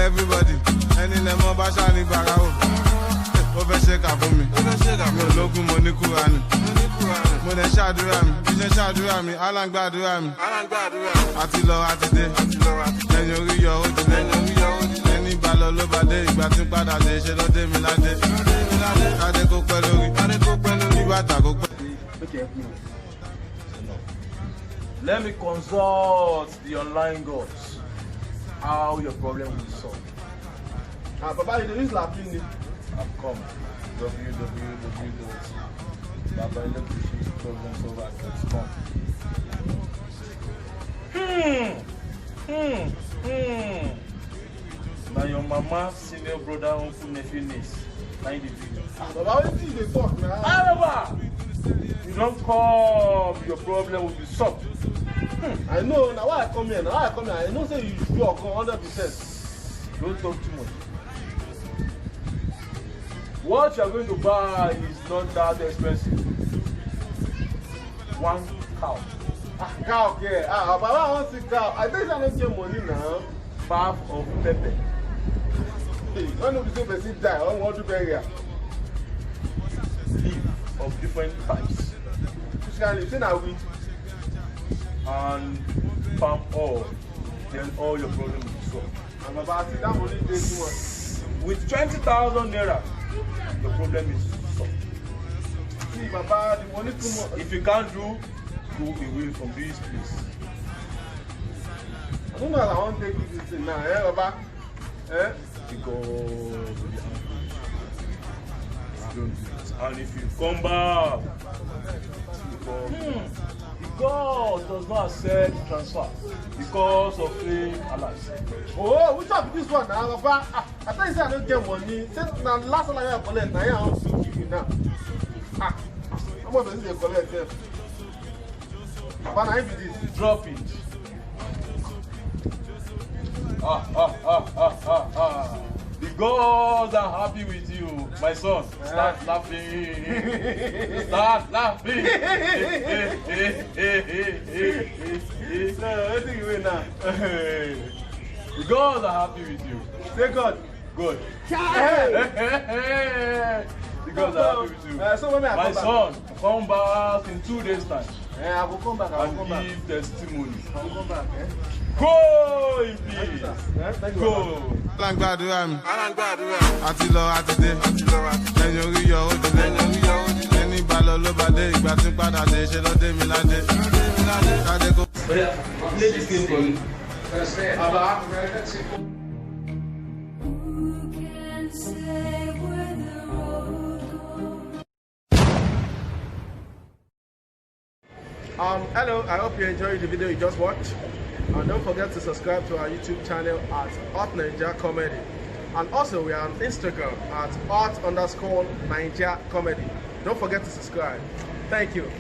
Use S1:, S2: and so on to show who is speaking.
S1: everybody. Any lemon basha ni barao. Ó fẹ́ ṣe kà fún mi. Mi ò lógun mo ní Kùránì. Mo lè ṣàdúrà mi. Bí ṣe ṣàdúrà mi, Allah ń gbàdúrà mi. Àti lọ àti dé. Ẹyin orí yọ ó ti dé. Ẹni bá lọ ló bá dé. Ìgbà tí ń padà dé ṣe ló dé mi ládé. Kádé kó pẹ́ lórí. Bí bàtà kó pẹ́.
S2: Let me consult the online gods. How your problem will solve.
S3: Baba, you use Latin.
S2: I've come. www.babaelectricitysproblemsolver.com. Now your mama, senior brother, uncle, nephew, niece. Now the video.
S3: Baba, what do you talk now?
S2: However, you don't come, your problem will be solved.
S3: I know. Now why I come here? I know say you sure 100%.
S2: Don't talk too much. What you are going to buy is not that expensive. One cow.
S3: Cow, yeah. Baba, I want to see cow. I think I don't get money now.
S2: Half of pepper.
S3: Hey, when you say person die, I want to bury her.
S2: Leaf of different types.
S3: Which kind of thing are we?
S2: And palm oil. Then all your problems will be solved.
S3: And Baba, I see that money dey too much.
S2: With 20,000 naira, the problem is solved.
S3: See, Baba, the money too much.
S2: If you can't do, go away from this place.
S3: I don't know how I want to take this thing now, Baba?
S2: Because don't do it. And if you come back, God does not accept transfer because of fake allies.
S3: Oh, which one be this one now, Baba? I thought you said I don't get money. Say now last time I collect, now I want to give you now. How much does it collect there? Baba, now if it is.
S2: Drop it. The gods are happy with you, my son. Start laughing. Start laughing.
S3: So, what do you win now?
S2: The gods are happy with you.
S3: Say God.
S2: Good.
S3: Hey!
S2: The gods are happy with you.
S3: So when I
S2: My
S3: come
S2: son, come back in 2 days' time
S3: back? I will come back. I will come back.
S2: and give testimony.
S3: I will come back.
S2: Go in peace.
S3: Thank you.
S2: Go.
S1: Allah ń gbàdúrà mi. Àti lọ àti dé. Ẹyin orí yọ ó ti dé. Ẹni bá lọ ló bá dé. Ìgbà tí ń padà dé ṣe ló dé mi ládé. Kádé kó.
S2: Play this game for me.
S3: Baba. Hello, I hope you enjoyed the video you just watched. And don't forget to subscribe to our YouTube channel at Art Naija Comedy. And also we are on Instagram at art_Naija Comedy. Don't forget to subscribe. Thank you.